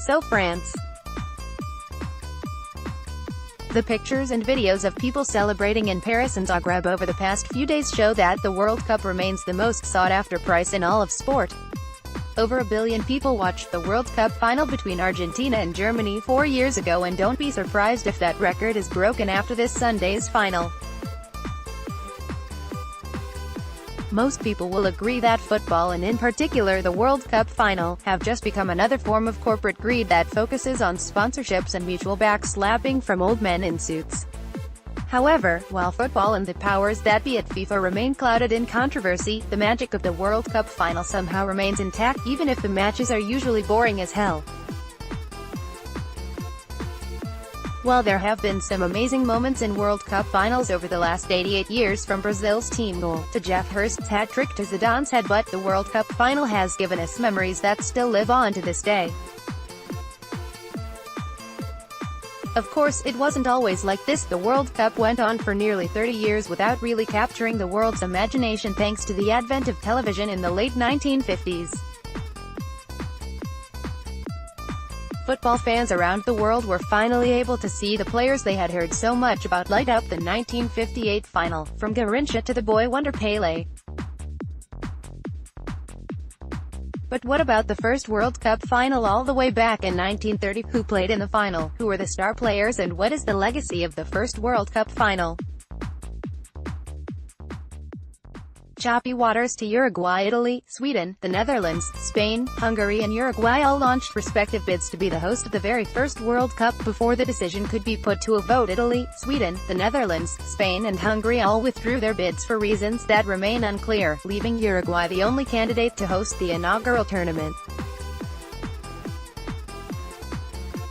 So France. The pictures and videos of people celebrating in Paris and Zagreb over the past few days show that the World Cup remains the most sought-after prize in all of sport. Over 1 billion people watched the World Cup final between Argentina and Germany 4 years ago, and don't be surprised if that record is broken after this Sunday's final. Most people will agree that football, and in particular the World Cup final, have just become another form of corporate greed that focuses on sponsorships and mutual backslapping from old men in suits. However, while football and the powers that be at FIFA remain clouded in controversy, the magic of the World Cup final somehow remains intact, even if the matches are usually boring as hell. While there have been some amazing moments in World Cup finals over the last 88 years, from Brazil's team goal to Jeff Hurst's hat-trick to Zidane's headbutt, the World Cup final has given us memories that still live on to this day. Of course, it wasn't always like this. The World Cup went on for nearly 30 years without really capturing the world's imagination thanks to the advent of television in the late 1950s. Football fans around the world were finally able to see the players they had heard so much about light up the 1958 final, from Garrincha to the boy wonder Pelé. But what about the first World Cup final all the way back in 1930? Who played in the final? Who were the star players, and what is the legacy of the first World Cup final? Choppy waters to Uruguay, Italy, Sweden, the Netherlands, Spain, Hungary and Uruguay all launched respective bids to be the host of the very first World Cup. Before the decision could be put to a vote, Italy, Sweden, the Netherlands, Spain and Hungary all withdrew their bids for reasons that remain unclear, leaving Uruguay the only candidate to host the inaugural tournament.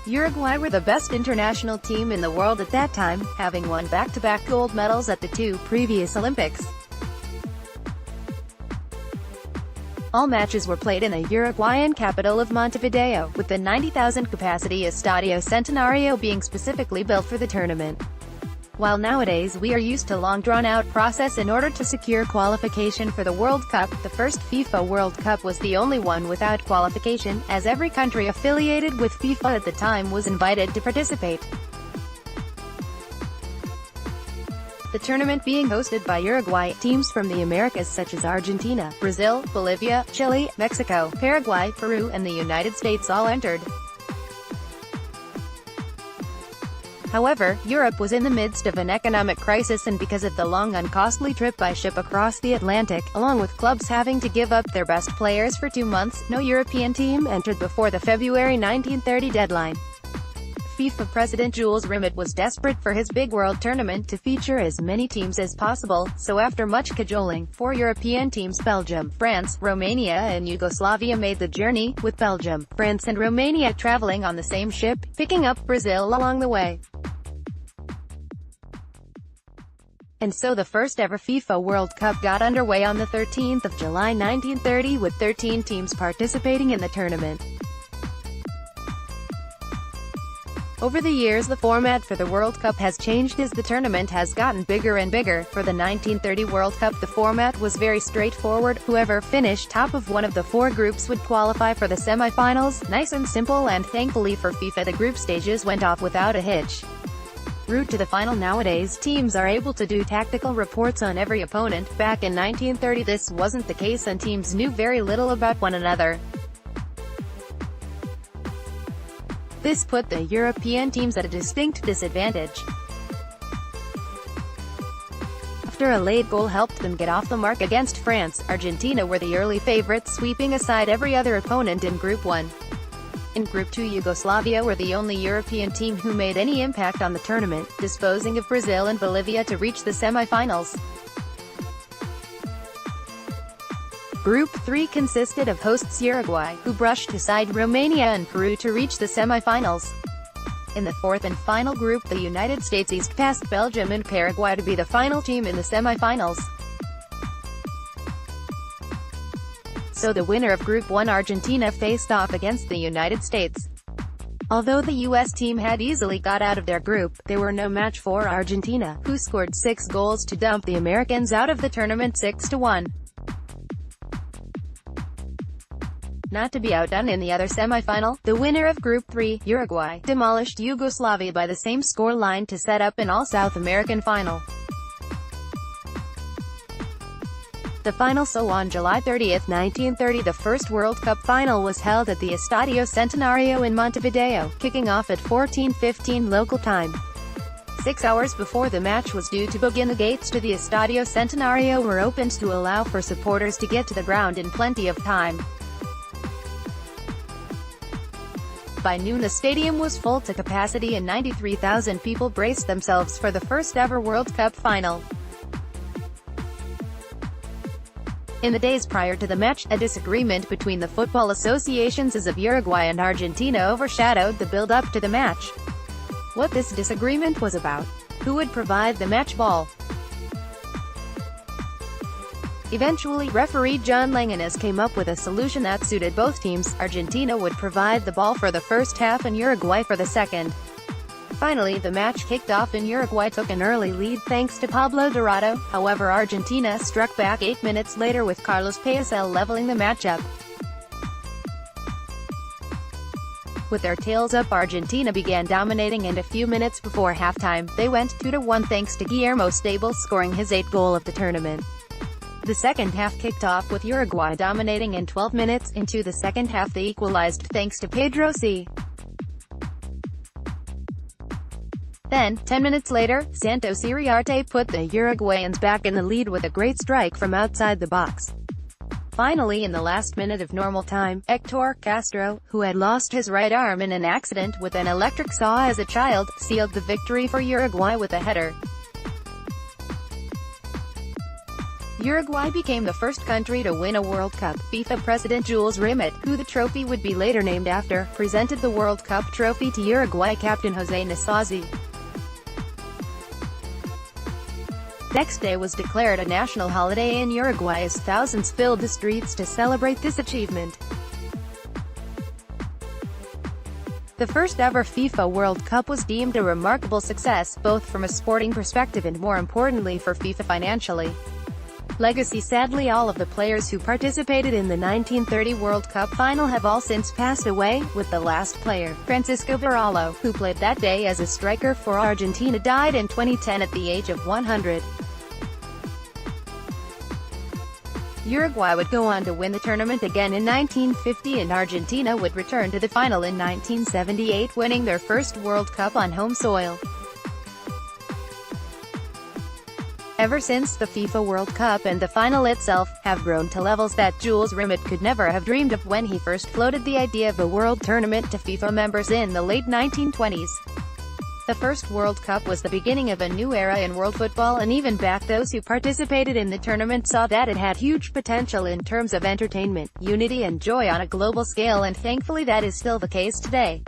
Uruguay were the best international team in the world at that time, having won back-to-back gold medals at the 2 previous Olympics. All matches were played in the Uruguayan capital of Montevideo, with the 90,000 capacity Estadio Centenario being specifically built for the tournament. While nowadays we are used to long drawn-out process in order to secure qualification for the World Cup, the first FIFA World Cup was the only one without qualification, as every country affiliated with FIFA at the time was invited to participate. The tournament being hosted by Uruguay, teams from the Americas such as Argentina, Brazil, Bolivia, Chile, Mexico, Paraguay, Peru, and the United States all entered. However, Europe was in the midst of an economic crisis, and because of the long and costly trip by ship across the Atlantic, along with clubs having to give up their best players for 2 months, no European team entered before the February 1930 deadline. FIFA President Jules Rimet was desperate for his big world tournament to feature as many teams as possible, so after much cajoling, 4 European teams, Belgium, France, Romania and Yugoslavia, made the journey, with Belgium, France and Romania traveling on the same ship, picking up Brazil along the way. And so the first ever FIFA World Cup got underway on the 13th of July 1930, with 13 teams participating in the tournament. Over the years, the format for the World Cup has changed as the tournament has gotten bigger and bigger. For the 1930 World Cup, the format was very straightforward. Whoever finished top of one of the 4 groups would qualify for the semi-finals. Nice and simple, and thankfully for FIFA, the group stages went off without a hitch. Route to the final. Nowadays, teams are able to do tactical reports on every opponent. Back in 1930, this wasn't the case, and teams knew very little about one another. This put the European teams at a distinct disadvantage. After a late goal helped them get off the mark against France, Argentina were the early favorites, sweeping aside every other opponent in Group 1. In Group 2, Yugoslavia were the only European team who made any impact on the tournament, disposing of Brazil and Bolivia to reach the semi-finals. Group 3 consisted of hosts Uruguay, who brushed aside Romania and Peru to reach the semi-finals. In the 4th and final group, the United States eased past Belgium and Paraguay to be the final team in the semi-finals. So the winner of Group 1, Argentina, faced off against the United States. Although the U.S. team had easily got out of their group, they were no match for Argentina, who scored 6 goals to dump the Americans out of the tournament 6-1. Not to be outdone in the other semi-final, the winner of Group 3, Uruguay, demolished Yugoslavia by the same scoreline to set up an all-South American final. The final. So on July 30, 1930, the first World Cup final was held at the Estadio Centenario in Montevideo, kicking off at 14:15 local time. 6 hours before the match was due to begin, the gates to the Estadio Centenario were opened to allow for supporters to get to the ground in plenty of time. By noon the stadium was full to capacity and 93,000 people braced themselves for the first ever World Cup final. In the days prior to the match, a disagreement between the football associations of Uruguay and Argentina overshadowed the build-up to the match. What this disagreement was about? Who would provide the match ball? Eventually, referee John Langanes came up with a solution that suited both teams. Argentina would provide the ball for the first half and Uruguay for the second. Finally, the match kicked off and Uruguay took an early lead thanks to Pablo Dorado. However, Argentina struck back 8 minutes later with Carlos Paisel leveling the matchup. With their tails up, Argentina began dominating, and a few minutes before halftime, they went 2-1 thanks to Guillermo Stable scoring his 8th goal of the tournament. The second half kicked off with Uruguay dominating, and 12 minutes into the second half they equalized thanks to Pedro C. Then, 10 minutes later, Santos Iriarte put the Uruguayans back in the lead with a great strike from outside the box. Finally, in the last minute of normal time, Hector Castro, who had lost his right arm in an accident with an electric saw as a child, sealed the victory for Uruguay with a header. Uruguay became the first country to win a World Cup. FIFA President Jules Rimet, who the trophy would be later named after, presented the World Cup trophy to Uruguay captain José Nasazzi. Next day was declared a national holiday in Uruguay as thousands filled the streets to celebrate this achievement. The first ever FIFA World Cup was deemed a remarkable success, both from a sporting perspective and more importantly for FIFA financially. Legacy. Sadly, all of the players who participated in the 1930 World Cup final have all since passed away, with the last player, Francisco Varallo, who played that day as a striker for Argentina, died in 2010 at the age of 100. Uruguay would go on to win the tournament again in 1950, and Argentina would return to the final in 1978, winning their first World Cup on home soil. Ever since, the FIFA World Cup and the final itself have grown to levels that Jules Rimet could never have dreamed of when he first floated the idea of a world tournament to FIFA members in the late 1920s. The first World Cup was the beginning of a new era in world football, and even back those who participated in the tournament saw that it had huge potential in terms of entertainment, unity and joy on a global scale, and thankfully that is still the case today.